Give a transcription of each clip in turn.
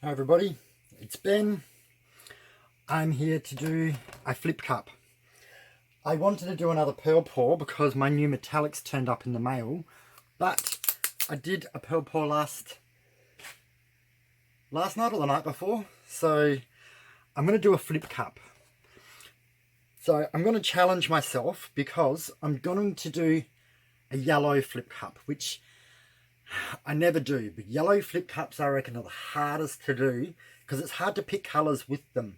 Hi everybody, it's Ben. I'm here to do a flip cup. I wanted to do another pearl pour because my new metallics turned up in the mail, but I did a pearl pour last night or the night before, so I'm going to do a flip cup. So I'm going to challenge myself because I'm going to do a yellow flip cup, which I never do, but yellow flip cups I reckon are the hardest to do because it's hard to pick colours with them.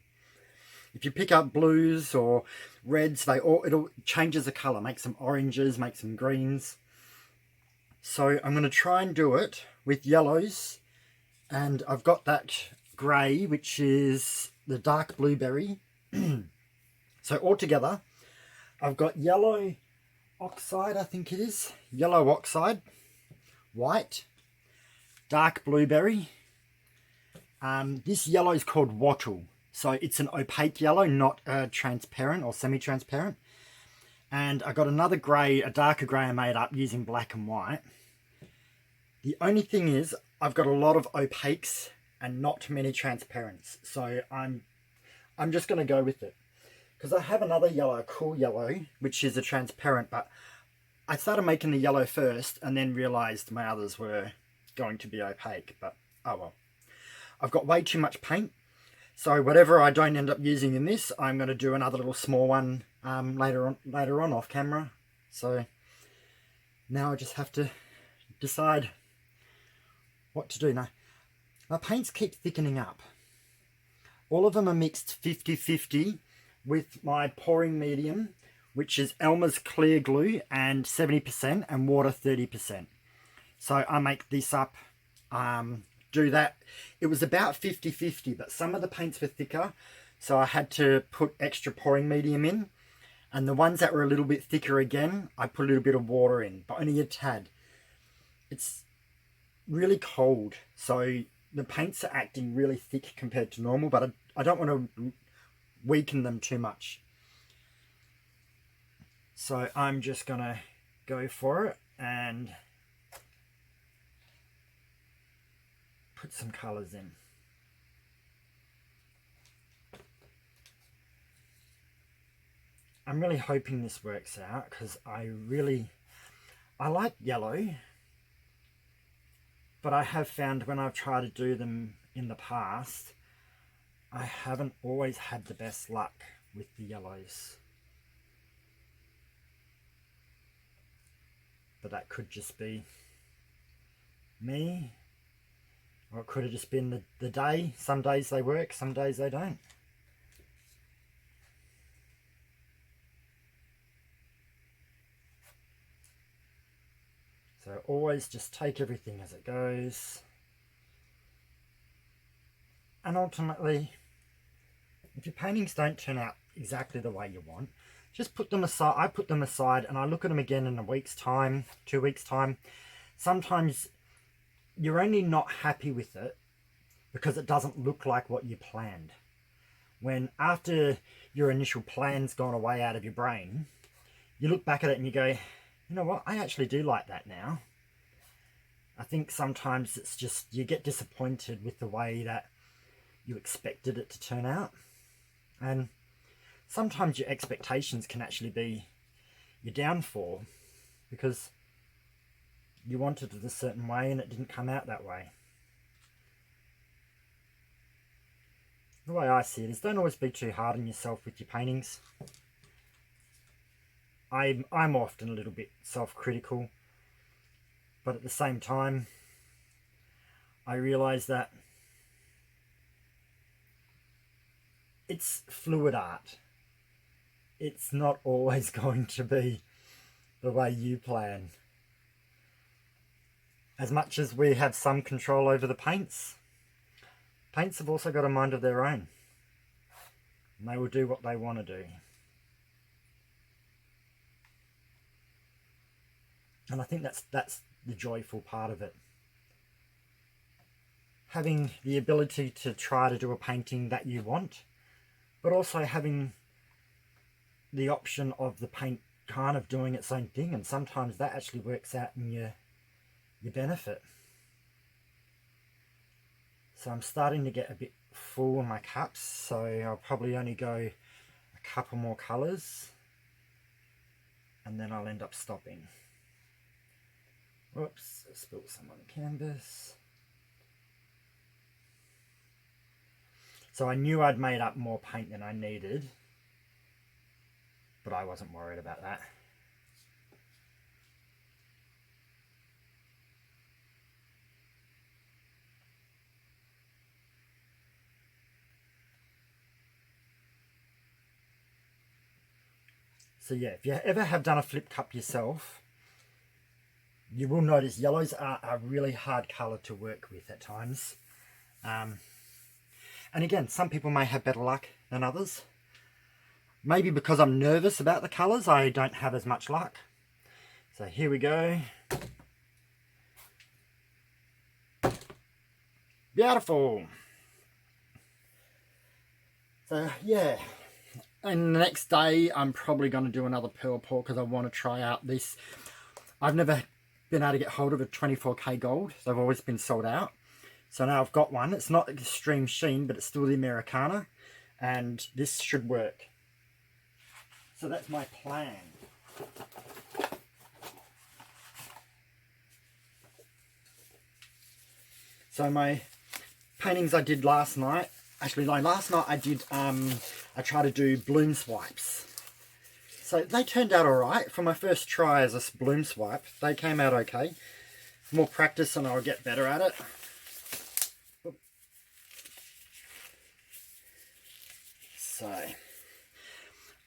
If you pick up blues or reds, it changes the colour, makes some oranges, makes some greens. So I'm going to try and do it with yellows, and I've got that grey, which is the dark blueberry. So altogether, I've got yellow oxide, I think it is, yellow oxide, white, dark blueberry. This yellow is called wattle. So it's an opaque yellow, not transparent or semi-transparent. And I got another grey, a darker grey I made up using black and white. The only thing is I've got a lot of opaques and not many transparents. So I'm just going to go with it. Because I have another yellow, cool yellow, which is a transparent, but I started making the yellow first and then realised my others were going to be opaque, but oh well. I've got way too much paint. So whatever I don't end up using in this, I'm going to do another little small one later on off camera. So now I just have to decide what to do. Now, my paints keep thickening up. All of them are mixed 50-50 with my pouring medium, which is Elmer's clear glue and 70% and water 30%. So I make this up, do that. It was about 50-50, but some of the paints were thicker, so I had to put extra pouring medium in, and the ones that were a little bit thicker again, I put a little bit of water in, but only a tad. It's really cold, so the paints are acting really thick compared to normal, but I don't want to weaken them too much. So I'm just gonna go for it and put some colours in. I'm really hoping this works out because I like yellow, but I have found when I've tried to do them in the past, I haven't always had the best luck with the yellows. But that could just be me. Or it could have just been the day. Some days they work, some days they don't. So always just take everything as it goes. And ultimately, if your paintings don't turn out exactly the way you want, just put them aside. I put them aside and I look at them again in a week's time, 2 weeks' time. Sometimes you're only not happy with it because it doesn't look like what you planned. When after your initial plan's gone away out of your brain, you look back at it and you go, you know what, I actually do like that now. I think sometimes it's just you get disappointed with the way that you expected it to turn out. And sometimes your expectations can actually be your downfall because you wanted it a certain way and it didn't come out that way. The way I see it is don't always be too hard on yourself with your paintings. I'm often a little bit self-critical, but at the same time, I realise that it's fluid art. It's not always going to be the way you plan. As much as we have some control over the paints have also got a mind of their own. And they will do what they want to do. And I think that's the joyful part of it. Having the ability to try to do a painting that you want, but also having the option of the paint kind of doing its own thing, and sometimes that actually works out in your benefit. So I'm starting to get a bit full in my cups, so I'll probably only go a couple more colours and then I'll end up stopping. Whoops, I spilled some on the canvas. So I knew I'd made up more paint than I needed, but I wasn't worried about that. So yeah, if you ever have done a flip cup yourself, you will notice yellows are a really hard colour to work with at times. And again, some people may have better luck than others. Maybe because I'm nervous about the colours, I don't have as much luck. So here we go. Beautiful. So yeah. And the next day, I'm probably going to do another pearl pour because I want to try out this. I've never been able to get hold of a 24K gold. They've always been sold out. So now I've got one. It's not extreme sheen, but it's still the Americana. And this should work. So that's my plan. So my paintings I did last night. Actually, no, last night I did, I tried to do bloom swipes. So they turned out alright. For my first try as a bloom swipe, they came out okay. More practice and I'll get better at it. So,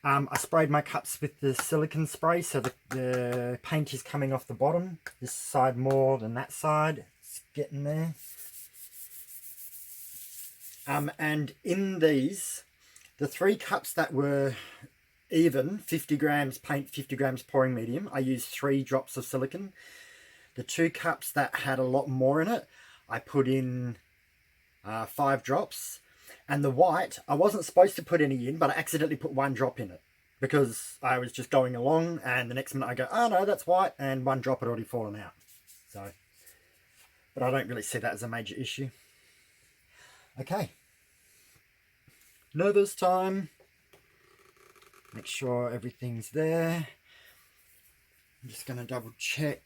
I sprayed my cups with the silicone spray, so the paint is coming off the bottom. This side more than that side. It's getting there. And in these, the 3 cups that were even, 50 grams paint, 50 grams pouring medium, I used 3 drops of silicone. The 2 cups that had a lot more in it, I put in 5 drops. And the white, I wasn't supposed to put any in, but I accidentally put 1 drop in it. Because I was just going along, and the next minute I go, oh no, that's white, and 1 drop had already fallen out. So, but I don't really see that as a major issue. Okay. Nervous time. Make sure everything's there. I'm just going to double check.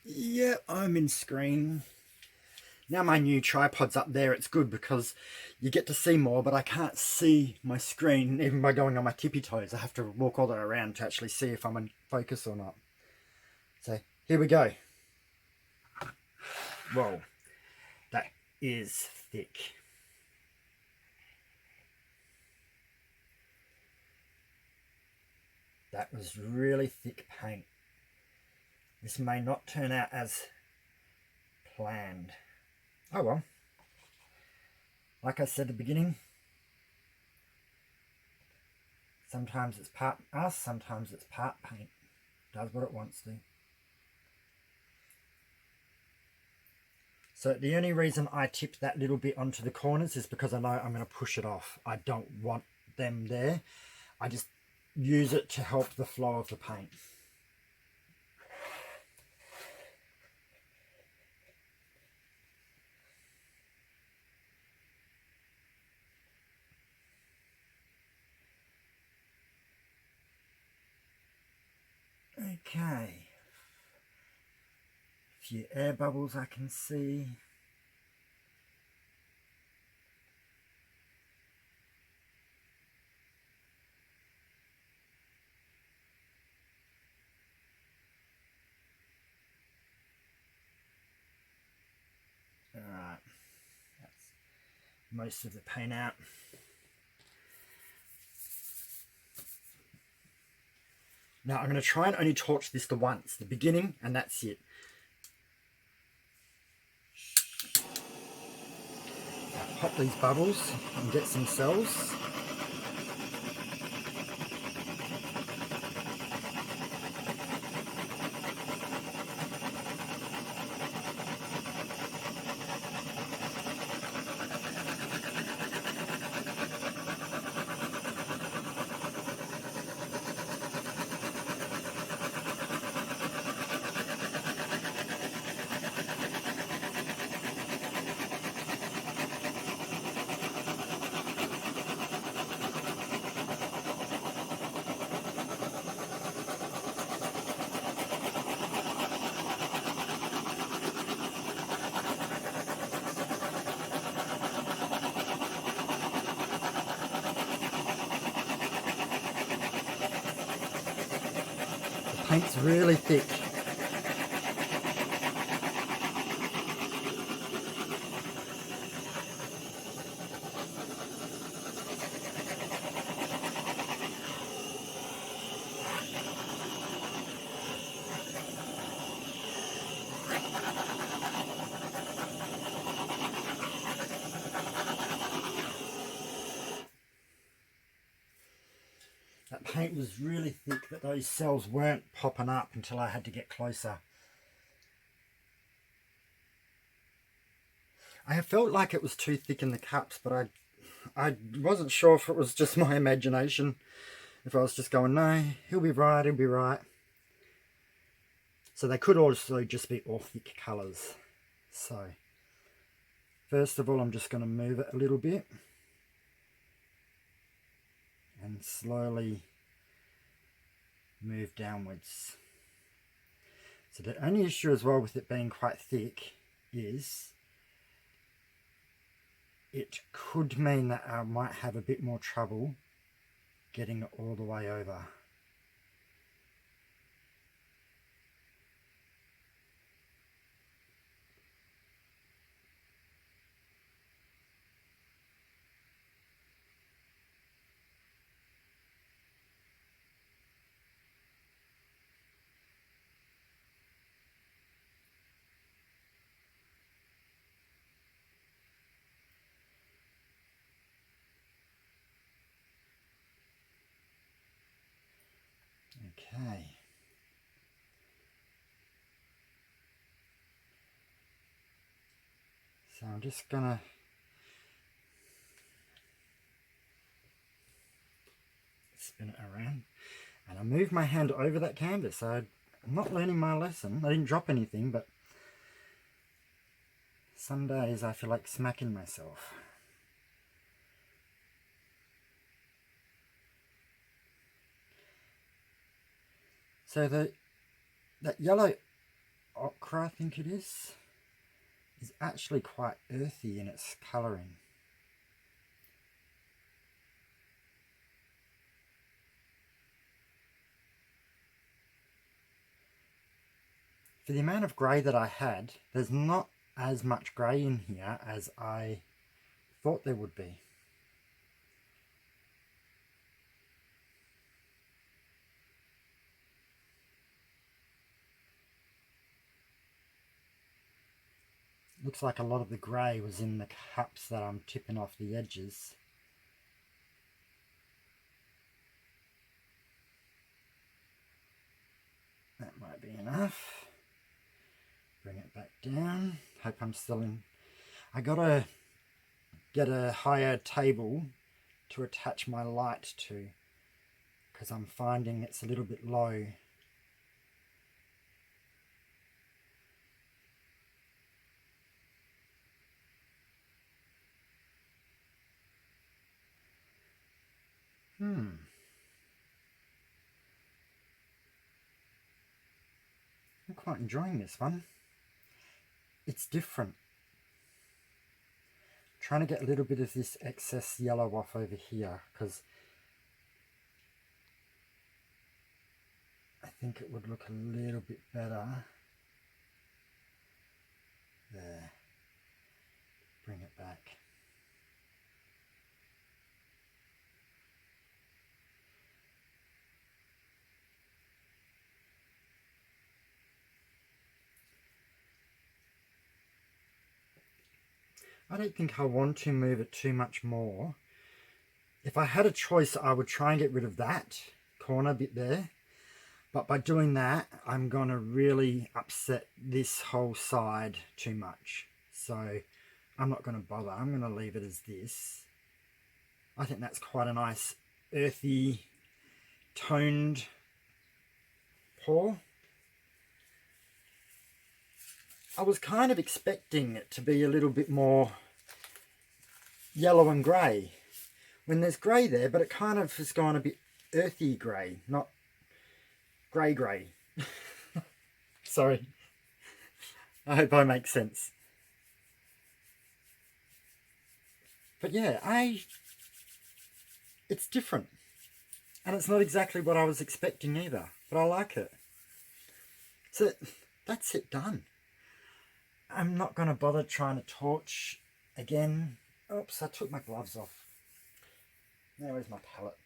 Yeah, I'm in screen. Now my new tripod's up there. It's good because you get to see more, but I can't see my screen even by going on my tippy toes. I have to walk all the way around to actually see if I'm in focus or not. So here we go. Whoa, that is thick. That was really thick paint. This may not turn out as planned. Oh well. Like I said at the beginning, sometimes it's part us, sometimes it's part paint. It does what it wants to. So the only reason I tipped that little bit onto the corners is because I know I'm going to push it off. I don't want them there. I just use it to help the flow of the paint. Okay. A few air bubbles I can see. Alright, that's most of the paint out. Now I'm going to try and only torch this the once, the beginning, and that's it. Now pop these bubbles and get some cells. paint's really thick. That paint was really thick, but those cells weren't popping up until I had to get closer. I felt like it was too thick in the cups, but I wasn't sure if it was just my imagination. If I was just going, no, he'll be right, he'll be right. So they could also just be all thick colours. So, first of all, I'm just going to move it a little bit. And slowly move downwards. So the only issue as well with it being quite thick is it could mean that I might have a bit more trouble getting it all the way over. Okay. So I'm just gonna spin it around, and I move my hand over that canvas. So I'm not learning my lesson. I didn't drop anything, but some days I feel like smacking myself. So that yellow ochre, I think it is actually quite earthy in its colouring. For the amount of grey that I had, there's not as much grey in here as I thought there would be. Looks like a lot of the grey was in the cups that I'm tipping off the edges. That might be enough. Bring it back down. Hope I'm still in. I gotta get a higher table to attach my light to, because I'm finding it's a little bit low. I'm quite enjoying this one. It's different. I'm trying to get a little bit of this excess yellow off over here, because I think it would look a little bit better. There. Bring it back. I don't think I want to move it too much more. If I had a choice, I would try and get rid of that corner bit there. But by doing that, I'm going to really upset this whole side too much. So I'm not going to bother. I'm going to leave it as this. I think that's quite a nice earthy, toned pour. I was kind of expecting it to be a little bit more yellow and grey when there's grey there, but it kind of has gone a bit earthy grey, not grey. Sorry. I hope I make sense. But yeah, it's different. And it's not exactly what I was expecting either, but I like it. So that's it done. I'm not going to bother trying to torch again. Oops, I took my gloves off. Now where's my palette?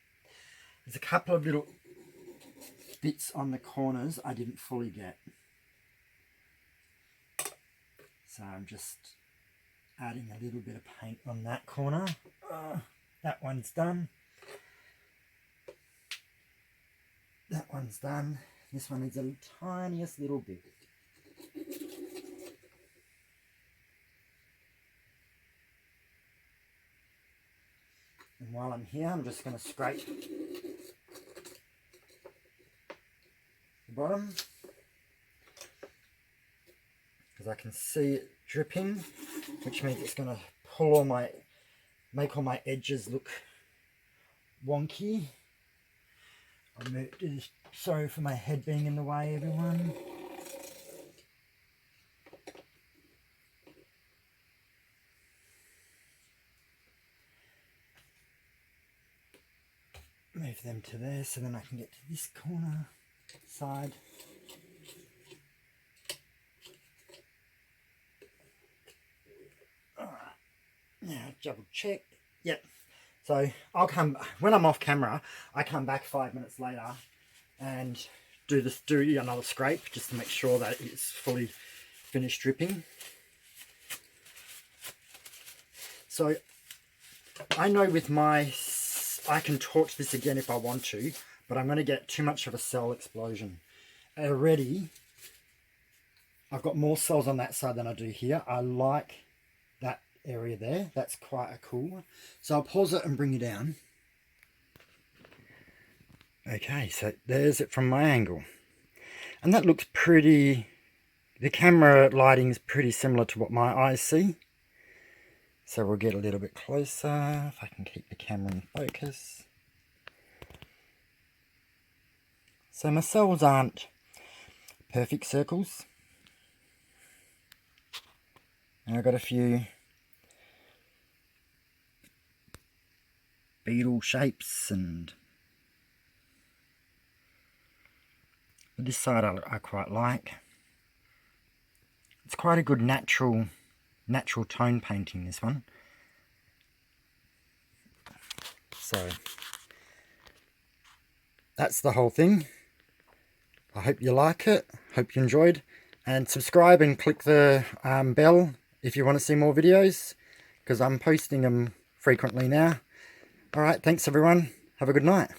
There's a couple of little bits on the corners I didn't fully get. So I'm just adding a little bit of paint on that corner. That one's done. That one's done. This one needs a tiniest little bit. And while I'm here, I'm just going to scrape the bottom, because I can see it dripping, which means it's going to pull make all my edges look wonky. Sorry for my head being in the way, everyone. Move them to there so then I can get to this corner side. Now double check. Yep. So I'll come when I'm off camera. I come back 5 minutes later and do another scrape just to make sure that it's fully finished dripping. So I know with I can torch this again if I want to, but I'm going to get too much of a cell explosion. Already, I've got more cells on that side than I do here. I like that area there. That's quite a cool one. So I'll pause it and bring you down. Okay, so there's it from my angle. And that looks pretty... The camera lighting is pretty similar to what my eyes see. So we'll get a little bit closer, if I can keep the camera in focus. So my cells aren't perfect circles. And I've got a few beetle shapes, and this side I quite like. It's quite a good natural tone painting, this one. So that's the whole thing. I hope you like it, hope you enjoyed, and subscribe and click the bell if you want to see more videos, because I'm posting them frequently now. Alright, thanks everyone, have a good night.